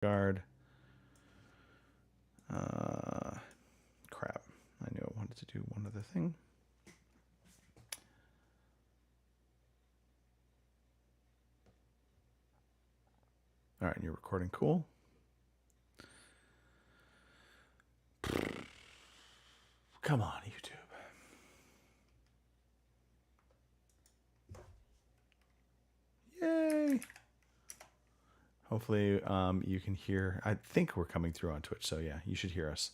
Guard. Crap. I knew I wanted to do one other thing. All right, you're recording. Cool. Come on, YouTube. Yay. Hopefully you can hear. I think we're coming through on Twitch, so yeah, you should hear us.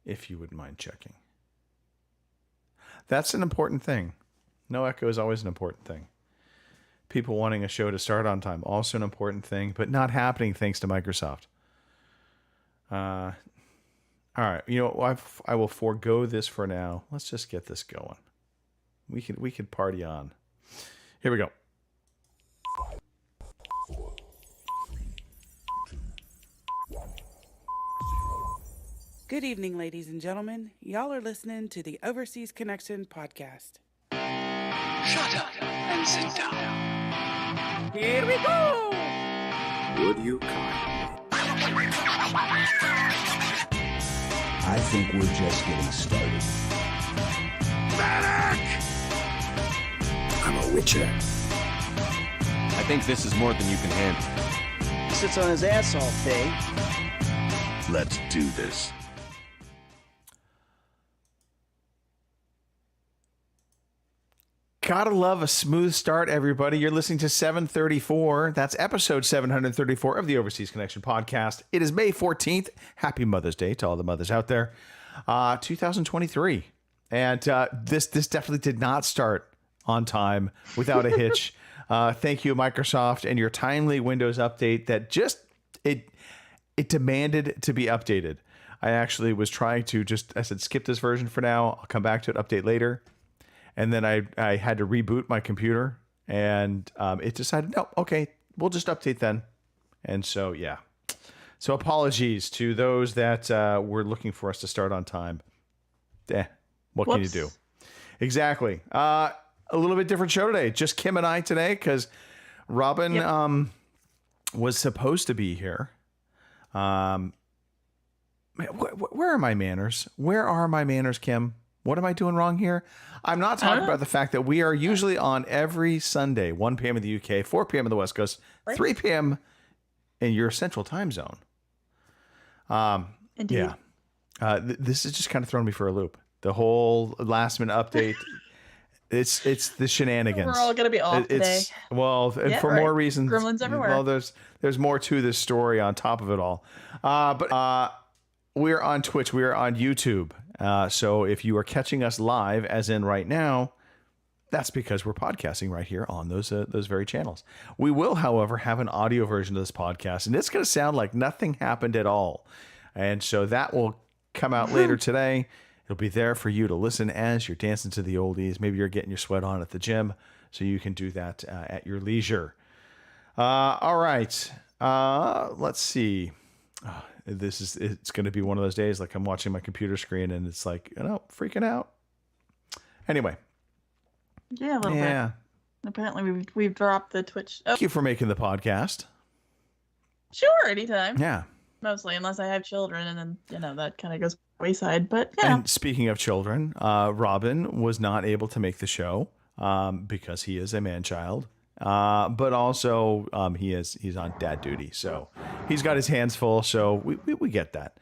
If you wouldn't mind checking. That's an important thing. No echo is always an important thing. People wanting a show to start on time, also an important thing, but not happening thanks to Microsoft. All right, you know, I will forego this for now. Let's just get this going. We could party on. Here we go. Good evening, ladies and gentlemen. Y'all are listening to the Overseas Connection podcast. Shut up and sit down. Here we go! Would you kindly? I think we're just getting started. Medic! I'm a witcher. I think this is more than you can handle. He sits on his ass all day. Let's do this. Gotta love a smooth start, everybody. You're listening to 734. That's episode 734 of the Overseas Connection podcast. It is May 14th. Happy Mother's Day to all the mothers out there. 2023. And this definitely did not start on time without a hitch. Thank you, Microsoft, and your timely Windows update that just, it demanded to be updated. I actually was trying to I said, skip this version for now. I'll come back to it, update later. And then I had to reboot my computer, and it decided, no, okay, we'll just update then. And so, yeah. So apologies to those that were looking for us to start on time. What can you do? Exactly. A little bit different show today. Just Kim and I today, because Robin was supposed to be here. Where are my manners? Where are my manners, Kim? What am I doing wrong here? I'm not talking about the fact that we are usually on every Sunday, 1 p.m. in the UK, 4 p.m. in the West Coast, 3 p.m. in your central time zone. Indeed. Yeah. This is just kind of throwing me for a loop. The whole last minute update. It's the shenanigans. We're all gonna be off today. Well, for more reasons. Gremlins everywhere. Well, there's more to this story on top of it all. But we're on Twitch. We are on YouTube. So if you are catching us live, as in right now, that's because we're podcasting right here on those very channels. We will, however, have an audio version of this podcast, and it's going to sound like nothing happened at all. And so that will come out later today. It'll be there for you to listen as you're dancing to the oldies. Maybe you're getting your sweat on at the gym, so you can do that at your leisure. All right. Let's see. It's going to be one of those days like I'm watching my computer screen and it's like, freaking out. Anyway. Yeah, a little bit. Apparently we've dropped the Twitch. Thank you for making the podcast. Sure, anytime. Yeah. Mostly, unless I have children, and then, that kind of goes wayside. But, yeah. And speaking of children, Robin was not able to make the show because he is a man-child. But also he's on dad duty, so he's got his hands full. So we get that.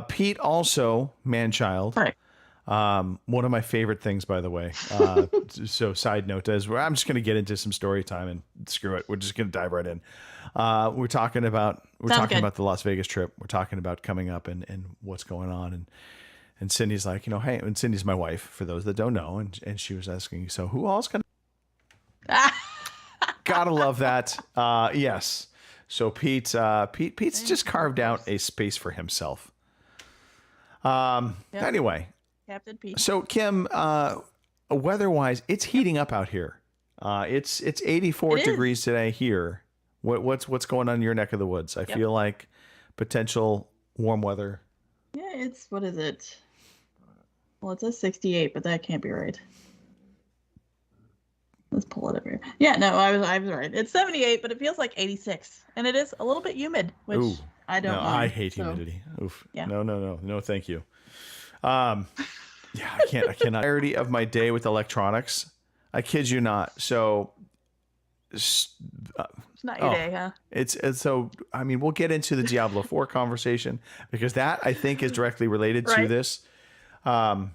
Pete also man-child. Right. One of my favorite things, by the way. So side note is I'm just going to get into some story time and screw it. We're just going to dive right in. We're talking about the Las Vegas trip. We're talking about coming up and what's going on. And Cindy's like, hey, and Cindy's my wife for those that don't know. And she was asking, so who all's going to Gotta love that. Yes. So Pete's just carved out a space for himself. Anyway. Captain Pete. So Kim, weather-wise, it's heating up out here. It's 84 degrees today here. What's going on in your neck of the woods? I feel like potential warm weather. Yeah, what is it? Well, it says 68, but that can't be right. Let's pull it over here. Yeah, no, I was right. It's 78, but it feels like 86, and it is a little bit humid, which Ooh. I don't. No, mind, I hate so. humidity. Oof. Yeah. No, thank you. Yeah, I cannot. Clarity of my day with electronics. I kid you not. So, It's not your day, huh? it's so. I mean, we'll get into the Diablo 4 conversation because that I think is directly related to Right. this. Oh.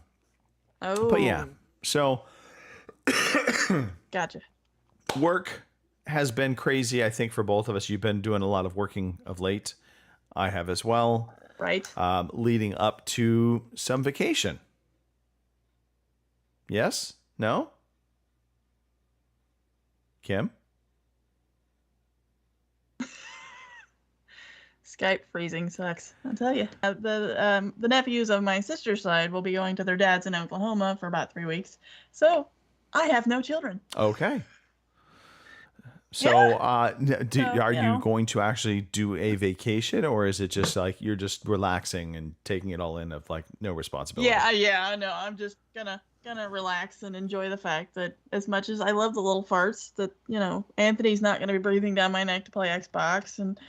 But yeah, so Gotcha. work has been crazy. I think for both of us, you've been doing a lot of working of late. I have as well. Right. Leading up to some vacation. Yes? No? Kim? Skype freezing sucks. I'll tell you. The nephews of my sister's side will be going to their dad's in Oklahoma for about 3 weeks, so I have no children. Okay. So, Yeah. are you you know. going to actually do a vacation, or is it just like you're just relaxing and taking it all in of like no responsibility? Yeah, I know. I'm just gonna relax and enjoy the fact that as much as I love the little farts, that Anthony's not gonna be breathing down my neck to play Xbox, and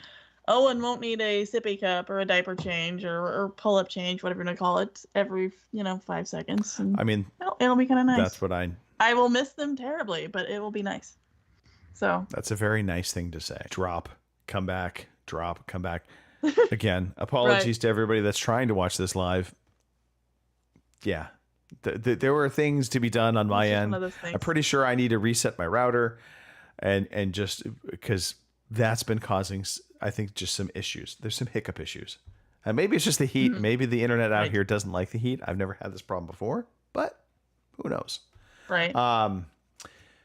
Owen won't need a sippy cup or a diaper change or pull up change, whatever you want to call it, every 5 seconds. And I mean, it'll be kind of nice. that's what I will miss them terribly, but it will be nice. So that's a very nice thing to say. Drop, come back, drop, come back. Again, apologies to everybody that's trying to watch this live. Yeah. There were things to be done on my It's just end. one of those things. I'm pretty sure I need to reset my router and just because that's been causing, I think, just some issues. There's some hiccup issues. And maybe it's just the heat. Maybe the internet out Right. here doesn't like the heat. I've never had this problem before, but who knows? right.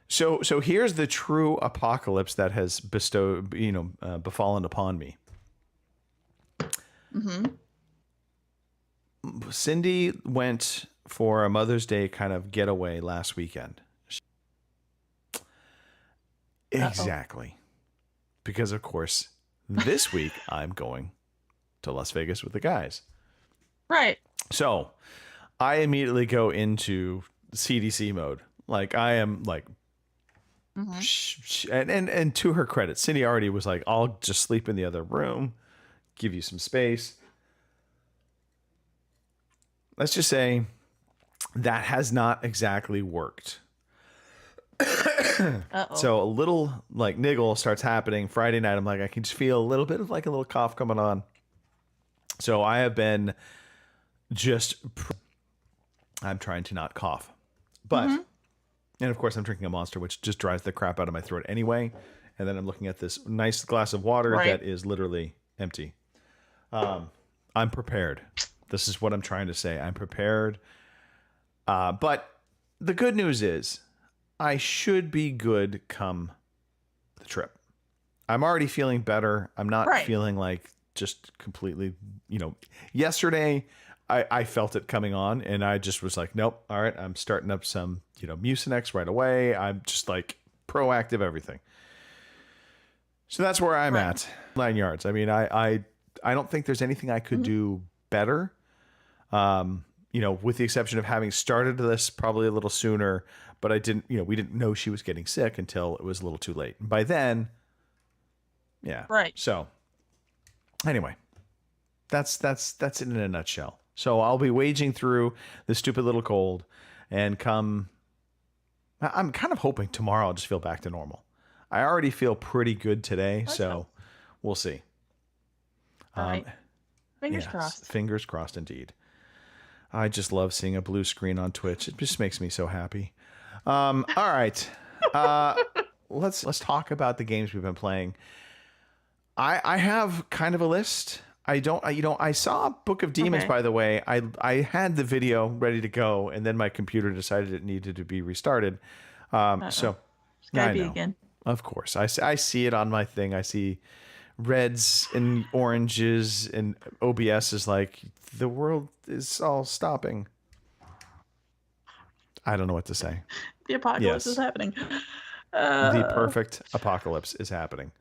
So here's the true apocalypse that has befallen upon me. Cindy went for a Mother's Day kind of getaway last weekend. Exactly. Because of course, this week I'm going to Las Vegas with the guys. Right. So I immediately go into CDC mode. Like I am like, and to her credit, Cindy already was like, I'll just sleep in the other room, give you some space. Let's just say that has not exactly worked. Uh-oh. So a little like niggle starts happening Friday night. I'm like, I can just feel a little bit of like a little cough coming on. So I have been I'm trying to not cough, but, and of course I'm drinking a Monster, which just dries the crap out of my throat anyway. And then I'm looking at this nice glass of water Right. that is literally empty. I'm prepared. This is what I'm trying to say. I'm prepared. But the good news is I should be good come the trip. I'm already feeling better. I'm not Right. feeling like just completely, yesterday I felt it coming on and I just was like, nope. All right. I'm starting up some, Mucinex right away. I'm just like proactive, everything. So that's where I'm at. 9 yards. I mean, I don't think there's anything I could do better. With the exception of having started this probably a little sooner, but I didn't, we didn't know she was getting sick until it was a little too late. And by then, yeah. Right. So anyway, that's it in a nutshell. So I'll be waging through the stupid little cold and I'm kind of hoping tomorrow I'll just feel back to normal. I already feel pretty good today, so we'll see. All right. Fingers Yes, crossed. Fingers crossed indeed. I just love seeing a blue screen on Twitch. It just makes me so happy. All right. Let's talk about the games we've been playing. I have kind of a list. I saw Book of Demons, Okay. by the way. I had the video ready to go, and then my computer decided it needed to be restarted. So I Skype know. again. Of course. I see it on my thing. I see reds and oranges, and OBS is like, the world is all stopping. I don't know what to say. The apocalypse Yes. is happening. The perfect apocalypse is happening.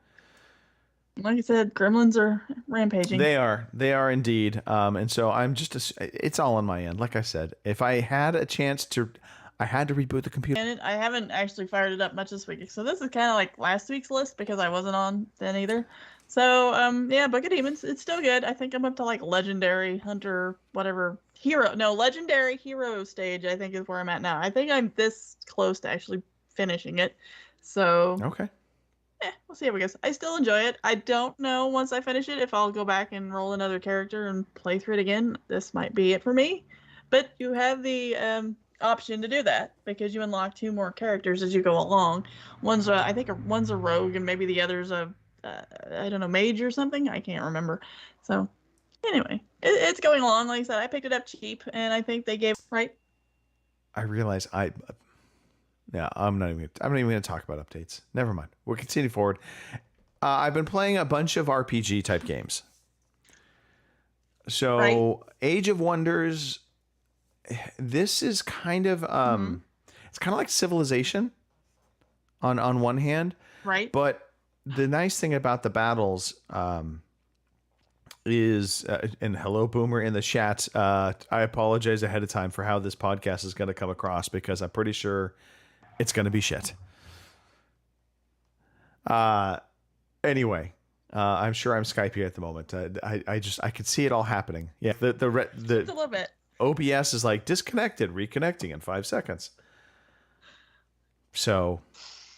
Like I said, gremlins are rampaging. They are indeed. And so I'm it's all on my end. Like I said, if I had a chance to, I had to reboot the computer. And I haven't actually fired it up much this week. So this is kind of like last week's list because I wasn't on then either. So, yeah, Book of Demons, it's still good. I think I'm up to like Legendary Hunter, whatever, Hero. No, Legendary Hero stage, I think is where I'm at now. I think I'm this close to actually finishing it. So, Okay. we'll see how it goes. I still enjoy it. I don't know once I finish it if I'll go back and roll another character and play through it again. This might be it for me. But you have the option to do that because you unlock 2 more characters as you go along. One's I think one's a rogue and maybe the other's a I don't know, mage or something. I can't remember. So anyway, it's going along. Like I said, I picked it up cheap, and I think they gave right. I realize I'm not even going to talk about updates. Never mind. We'll continue forward. I've been playing a bunch of RPG type games. So Right. Age of Wonders, this is kind of it's kind of like Civilization on one hand, Right. but the nice thing about the battles is and hello Boomer in the chat, I apologize ahead of time for how this podcast is going to come across because I'm pretty sure it's going to be shit. Anyway, I'm sure I'm Skypey at the moment. I could see it all happening. Yeah, Just a little bit. OBS is like disconnected, reconnecting in 5 seconds. So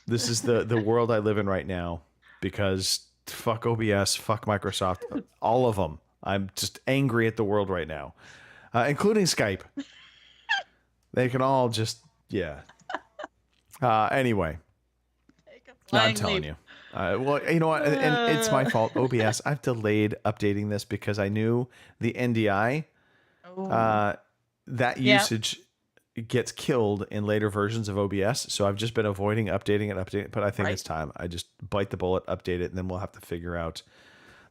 this is the world I live in right now because fuck OBS, fuck Microsoft, all of them. I'm just angry at the world right now, including Skype. They can all just, yeah. Anyway, Take a I'm flying telling leap. you. Well, you know what? And it's my fault. OBS, I've delayed updating this because I knew the NDI, Oh. that Yeah. usage gets killed in later versions of OBS. So I've just been avoiding updating it. But I think Right. it's time. I just bite the bullet, update it, and then we'll have to figure out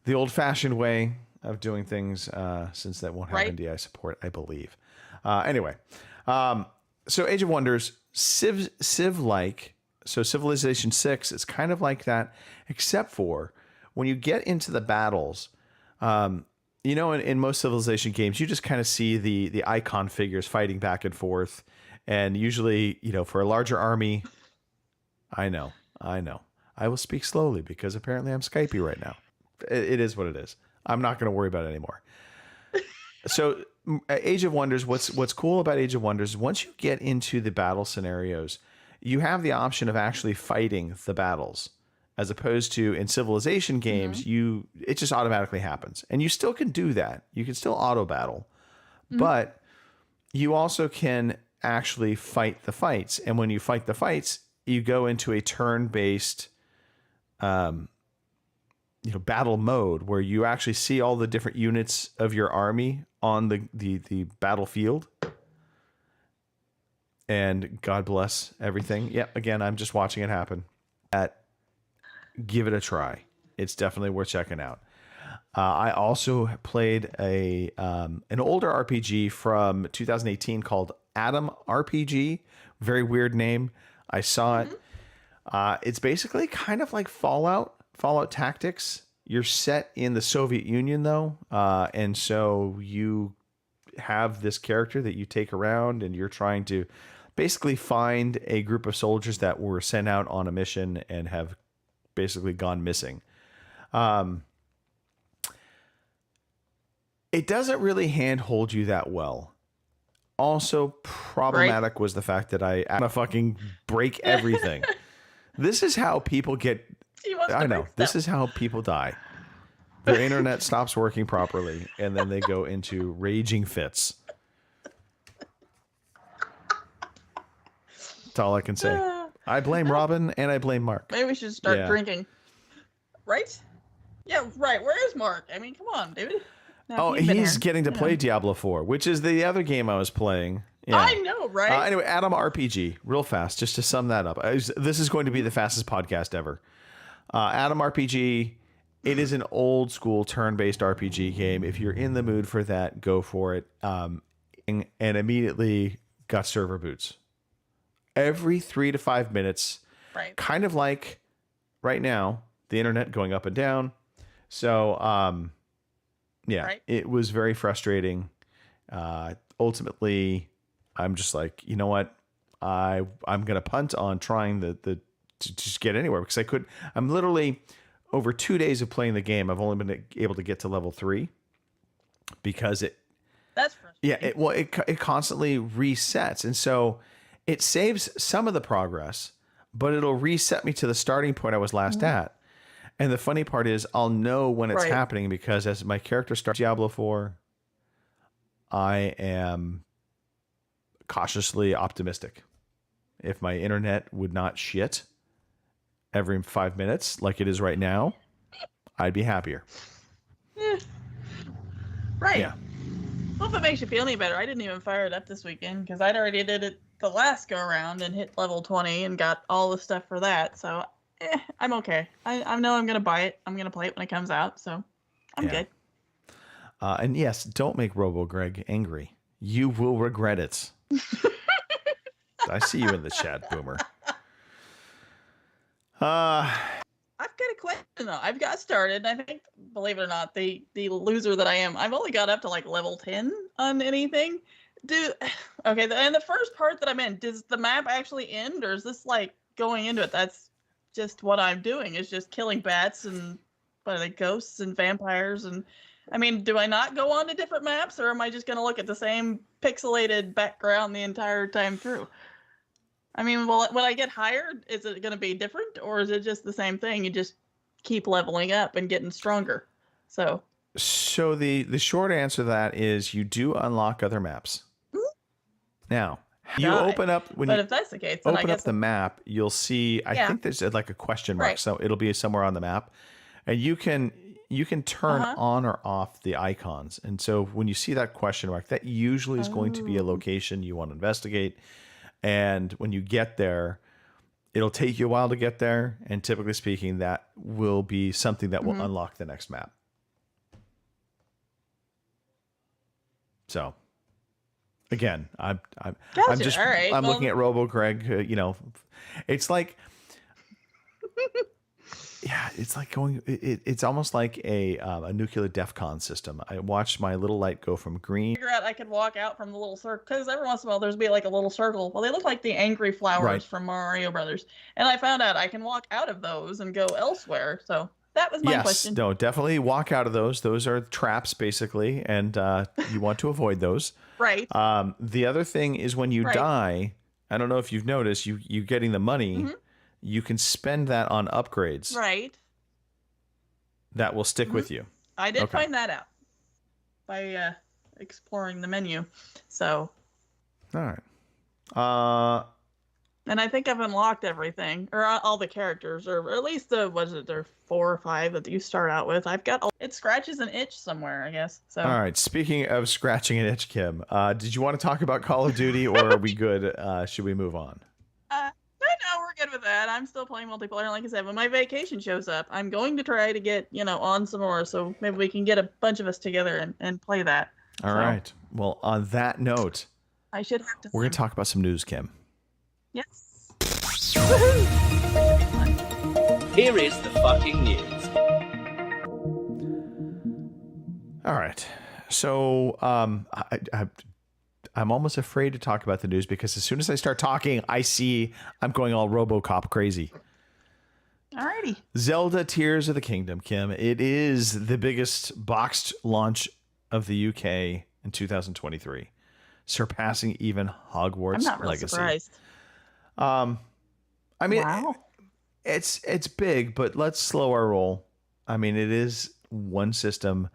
the old-fashioned way of doing things since that won't have Right. NDI support, I believe. Anyway, so Age of Wonders, Civ-like. So Civilization 6, it's kind of like that, except for when you get into the battles, you know, in most Civilization games, you just kind of see the icon figures fighting back and forth. And usually, you know, for a larger army, I know. I will speak slowly because apparently I'm Skypey right now. It is what it is. I'm not going to worry about it anymore. So Age of Wonders, what's cool about Age of Wonders is once you get into the battle scenarios, you have the option of actually fighting the battles, as opposed to in Civilization games, it just automatically happens, and you still can do that. You can still auto battle, but you also can actually fight the fights. And when you fight the fights, you go into a turn-based, battle mode where you actually see all the different units of your army on the battlefield. And God bless everything. Yeah, again, I'm just watching it happen. Give it a try. It's definitely worth checking out. I also played an older RPG from 2018 called Atom RPG. Very weird name. I saw it. It's basically kind of like Fallout Tactics. You're set in the Soviet Union, though. And so you have this character that you take around, and you're trying to basically find a group of soldiers that were sent out on a mission and have basically gone missing. It doesn't really handhold you that well. Also problematic was the fact that I want to fucking break everything. This is how people get... He wants to I know. break This stuff. is how people die. Their internet stops working properly, and then they go into raging fits. That's all I can say. I blame Robin, and I blame Mark. Maybe we should start Yeah. drinking. Right? Yeah, right. Where is Mark? I mean, come on, David. Now, Oh, you've been he's here, getting to you play know. Diablo 4, which is the other game I was playing. Yeah. I know, right? Anyway, Atom RPG, real fast, just to sum that up. This is going to be the fastest podcast ever. Atom RPG, it is an old school turn-based RPG game. If you're in the mood for that, go for it. And immediately got server boots. Every 3 to 5 minutes, Right. kind of like right now, the internet going up and down. So, yeah, Right. it was very frustrating. Ultimately, I'm just like, you know what? I'm gonna punt on trying to just get anywhere because I'm literally over 2 days of playing the game. I've only been able to get to level 3 because That's frustrating. it constantly resets, and so it saves some of the progress, but it'll reset me to the starting point I was last at. And the funny part is I'll know when it's Right. happening because as my character starts Diablo 4, I am cautiously optimistic. If my internet would not shit every 5 minutes like it is right now, I'd be happier. Right. Yeah. Well, if it makes you feel any better, I didn't even fire it up this weekend because I'd already did it the last go around and hit level 20 and got all the stuff for that. So I'm okay. I know I'm going to buy it. I'm going to play it when it comes out. So I'm Yeah. good. And yes, don't make Robo Greg angry. You will regret it. I see you in the chat, Boomer. I've got a question though. I've got started. I think, believe it or not, the loser that I am, I've only got up to like level 10 on anything. Okay, and the first part that I'm in, does the map actually end, or is this like going into it? That's just what I'm doing. Is just killing bats and ghosts and vampires and. I mean, do I not go on to different maps, or am I just going to look at the same pixelated background the entire time through? I mean, when I get higher, is it going to be different, or is it just the same thing? You just keep leveling up and getting stronger. So the short answer to that is you do unlock other maps. Now, you Got it. open up when but you if that's the case, then I open guess up the map, you'll see. I Yeah. think there's like a question mark, Right. so it'll be somewhere on the map, and you can turn Uh-huh. on or off the icons. And so when you see that question mark, that usually is going to be a location you want to investigate. And when you get there, it'll take you a while to get there. And typically speaking, that will be something that will unlock the next map. So again, I'm Gotcha. just All right. I'm Well- looking at Robo Greg. It's like. Yeah, it's like going. It's almost like a nuclear DEFCON system. I watched my little light go from green. figure out I could walk out from the little circle, because every once in a while there's be like a little circle. Well, they look like the angry flowers Right. from Mario Brothers, and I found out I can walk out of those and go elsewhere. So that was my Yes, question. no, definitely walk out of those. Those are traps, basically, and you want to avoid those. Right. The other thing is when you Right. die. I don't know if you've noticed. You getting the money. You can spend that on upgrades Right. that will stick with you. I did Okay. find that out by exploring the menu. So, All right. and I think I've unlocked everything, or all the characters, or at least there 4 or 5 that you start out with. I've got it scratches an itch somewhere, I guess. So All right. Speaking of scratching an itch, Kim, did you want to talk about Call of Duty, or are we good? Should we move on? No, we're good with that. I'm still playing multiplayer. Like I said, when my vacation shows up, I'm going to try to get, on some more. So maybe we can get a bunch of us together and play that. All right. Well, on that note, I should have to. we're going to talk about some news, Kim. Yes. Here is the fucking news. All right. So I'm almost afraid to talk about the news because as soon as I start talking, I see I'm going all RoboCop crazy. Alrighty. Zelda Tears of the Kingdom, Kim. It is the biggest boxed launch of the UK in 2023, surpassing even Hogwarts I'm not really Legacy. surprised. I mean, Wow. it's big, but let's slow our roll. I mean, it is one system.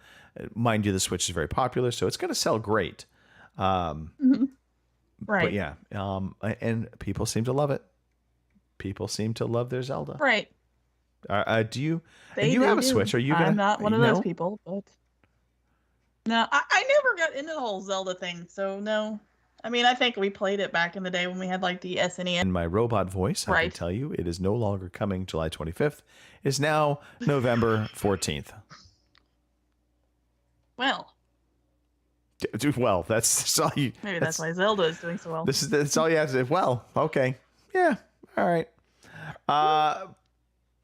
Mind you, the Switch is very popular, so it's going to sell great. Right. But yeah, and people seem to love it. People seem to love their Zelda. Right. Do you? They you do have a do. Switch? Are you gonna? I'm not one of those no? people, but no, I never got into the whole Zelda thing. So no. I mean, I think we played it back in the day when we had like the SNES. In my robot voice, I can Right. tell you it is no longer coming July 25th. It's now November 14th. Well, Well, that's all you. maybe that's why Zelda is doing so well. That's all you have to say. Well, okay, yeah, all right.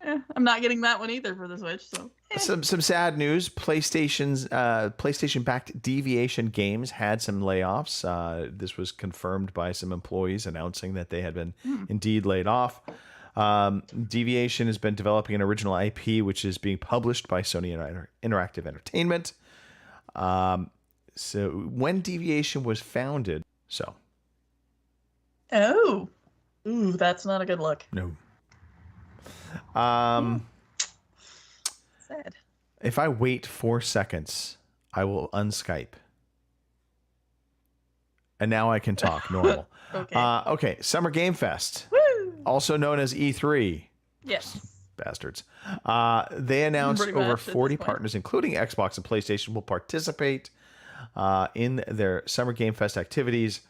I'm not getting that one either for the Switch. So Some sad news. PlayStation-backed Deviation Games had some layoffs. This was confirmed by some employees announcing that they had been indeed laid off. Deviation has been developing an original IP, which is being published by Sony Interactive Entertainment. So when Deviation was founded, ooh, that's not a good look. no. Sad. If I wait 4 seconds, I will unskype. And now I can talk normal. Okay. Okay. Summer Game Fest, Woo! also known as E3. Yes. Bastards. They announced Pretty over much at 40 this point. partners, including Xbox and PlayStation, will participate in their Summer Game Fest activities.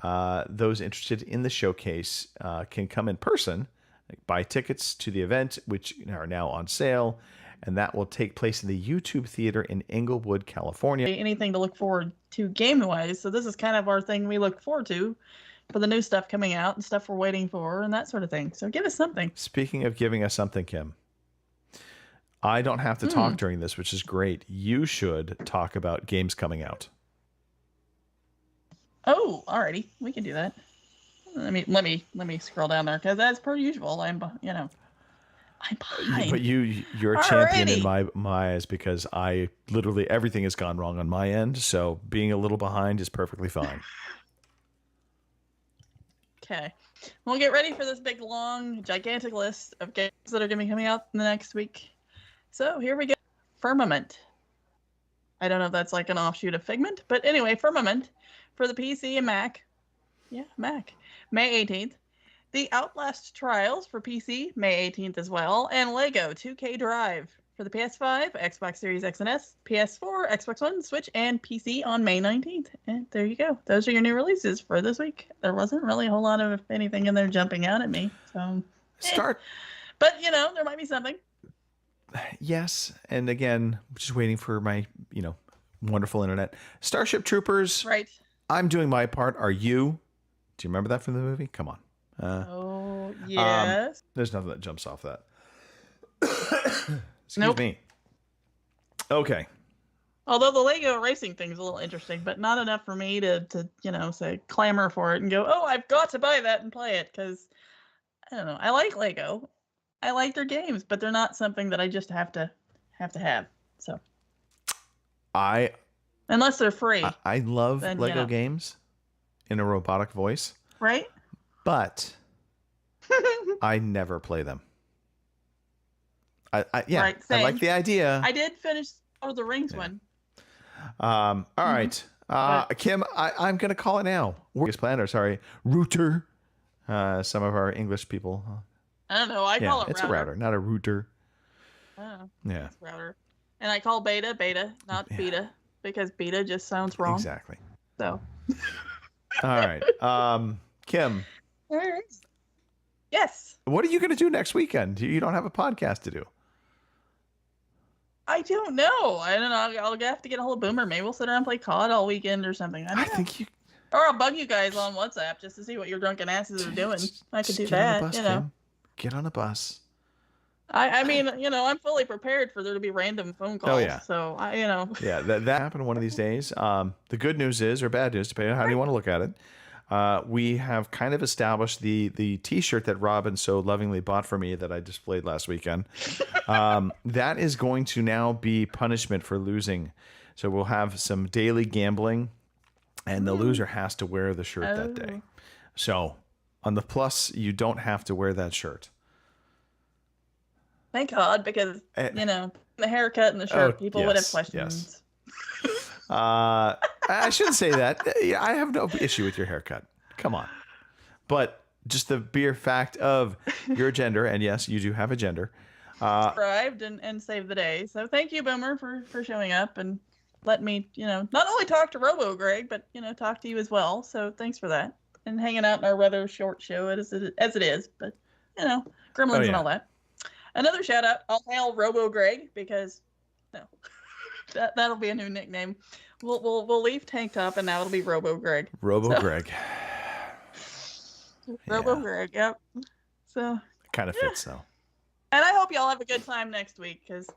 Those interested in the showcase can come in person, buy tickets to the event, which are now on sale, and that will take place in the YouTube Theater in Inglewood, California. Anything to look forward to game-wise. So this is kind of our thing we look forward to for the new stuff coming out and stuff we're waiting for and that sort of thing. So give us something. Speaking of giving us something, Kim, I don't have to talk during this, which is great. You should talk about games coming out. Oh, alrighty, we can do that. Let me scroll down there because as per usual, I'm behind. But you're a champion in Alrighty. my eyes because I literally everything has gone wrong on my end. So being a little behind is perfectly fine. Okay, we'll get ready for this big, long, gigantic list of games that are going to be coming out in the next week. So here we go. Firmament. I don't know if that's like an offshoot of Figment, but anyway, Firmament for the PC and Mac. Yeah, Mac. May 18th. The Outlast Trials for PC, May 18th as well. And Lego 2K Drive for the PS5, Xbox Series X and S, PS4, Xbox One, Switch, and PC on May 19th. And there you go. Those are your new releases for this week. There wasn't really a whole lot of anything in there jumping out at me. So, Start. But, there might be something. Yes, and again, just waiting for my wonderful internet. Starship Troopers. Right. I'm doing my part. Are you? Do you remember that from the movie? Come on. Oh, yes. There's nothing that jumps off that. Excuse Nope. me. Okay. Although the Lego racing thing's a little interesting, but not enough for me to say clamor for it and go, oh, I've got to buy that and play it because I don't know. I like Lego. I like their games, but they're not something that I just have to have. So unless they're free, I love Then, Lego games in a robotic voice, right? but I never play them. I Right, I like same. the idea. I did finish Lord of the Rings one. All right. Kim, I'm going to call it now. Work planner, sorry. Router. Some of our English people. I don't know. I call it it's router. a router, not a router. Oh, Yeah, it's router. And I call beta, not beta, because beta just sounds wrong. exactly. So. All right. Kim, All right. Yes. what are you going to do next weekend? You don't have a podcast to do. I don't know. I don't know. I'll have to get a hold of Boomer. Maybe we'll sit around and play COD all weekend or something. I I don't know. think you Or I'll bug you guys on WhatsApp just to see what your drunken asses are doing. I could just do get on that. the bus, Kim. Get on a bus. I mean, I'm fully prepared for there to be random phone calls. yeah. So Yeah, that happened one of these days. The good news is, or bad news, depending on how you want to look at it, we have kind of established the T-shirt that Robin so lovingly bought for me that I displayed last weekend. That is going to now be punishment for losing. So we'll have some daily gambling, and the loser has to wear the shirt that day. So on the plus, you don't have to wear that shirt. Thank God, because the haircut and the shirt, people would have yes, questions. I shouldn't say that. I have no issue with your haircut. Come on. But just the bare fact of your gender, and yes, you do have a gender. Arrived and saved the day. So thank you, Boomer, for showing up and let me, not only talk to Robo Greg, but talk to you as well. So thanks for that and hanging out in our rather short show as it is. But gremlins and all that. Another shout out. I'll hail Robo Greg because that'll be a new nickname. We'll leave Tank Top and now it'll be Robo Greg. Greg. Robo Greg. Yep. So Kind of fits though. And I hope y'all have a good time next week, because,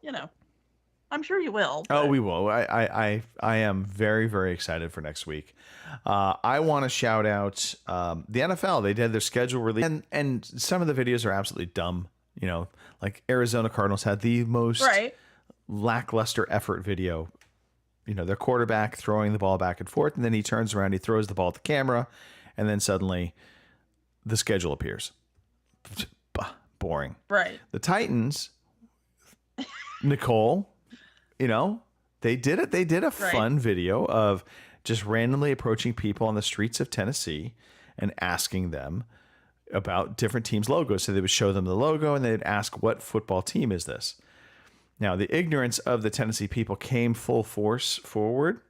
I'm sure you will. Oh, but- we will. I am very, very excited for next week. I want to shout out the NFL. They did their schedule release, and some of the videos are absolutely dumb. Like Arizona Cardinals had the most Right. lackluster effort video. Their quarterback throwing the ball back and forth, and then he turns around, he throws the ball at the camera, and then suddenly the schedule appears. Boring. Right. The Titans, Nicole, they did it. They did a fun video of just randomly approaching people on the streets of Tennessee and asking them about different teams' logos. So they would show them the logo and they'd ask, what football team is this? Now, the ignorance of the Tennessee people came full force forward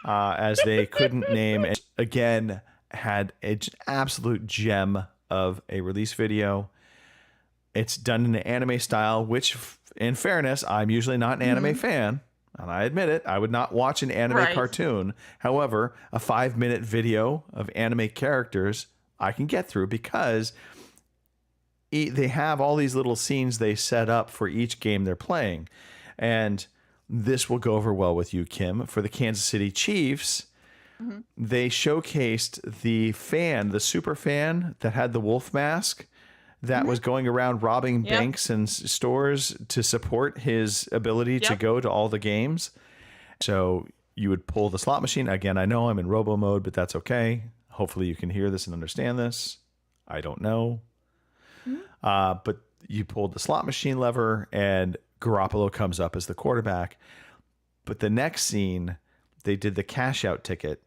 as they couldn't name it. Again, had an absolute gem of a release video. It's done in an anime style, which, in fairness, I'm usually not an anime fan. And I admit it, I would not watch an anime cartoon. However, a 5-minute video of anime characters I can get through because they have all these little scenes they set up for each game they're playing. And this will go over well with you, Kim. For the Kansas City Chiefs, they showcased the super fan that had the wolf mask that was going around robbing banks and stores to support his ability to go to all the games. So you would pull the slot machine. Again, I know I'm in robo mode, but that's okay. Hopefully you can hear this and understand this. I don't know. But you pulled the slot machine lever and Garoppolo comes up as the quarterback. But the next scene, they did the cash out ticket.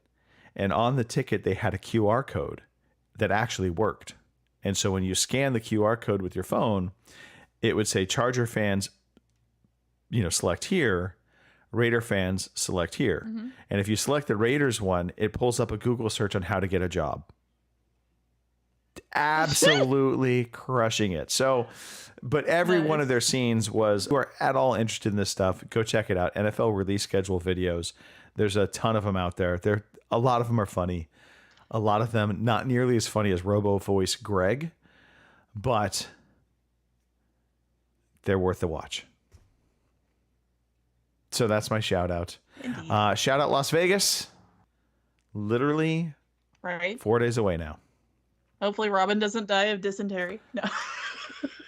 And on the ticket, they had a QR code that actually worked. And so when you scan the QR code with your phone, it would say Charger fans, select here, Raider fans select here. And if you select the Raiders one, it pulls up a Google search on how to get a job. Absolutely crushing it. So, but every one of their scenes was, who are at all interested in this stuff, go check it out. NFL release schedule videos. There's a ton of them out there. A lot of them are funny. A lot of them not nearly as funny as Robo Voice Greg, but they're worth the watch. So that's my shout out. Shout out Las Vegas. Literally 4 days away now. Hopefully Robin doesn't die of dysentery. No.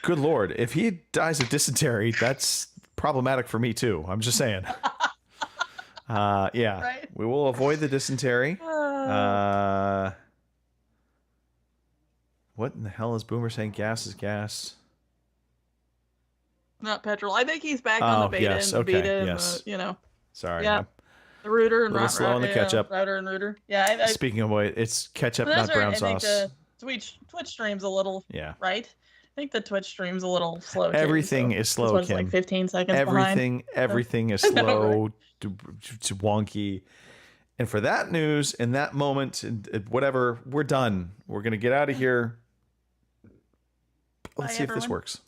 Good Lord. If he dies of dysentery, that's problematic for me too. I'm just saying. We will avoid the dysentery. What in the hell is Boomer saying? Gas is gas. Not petrol. I think he's back on the beta and the beta and the, Sorry. Yeah. The rooter and little slow on the ketchup. Router and rooter. Yeah. Speaking of which, it's ketchup, not brown sauce. I think the Twitch stream's a little right. I think the Twitch stream's a little slow. Everything is slow, Kim. Like 15 seconds Everything is slow, wonky. And for that news, in that moment, whatever, we're done. We're gonna get out of here. Let's see if this works.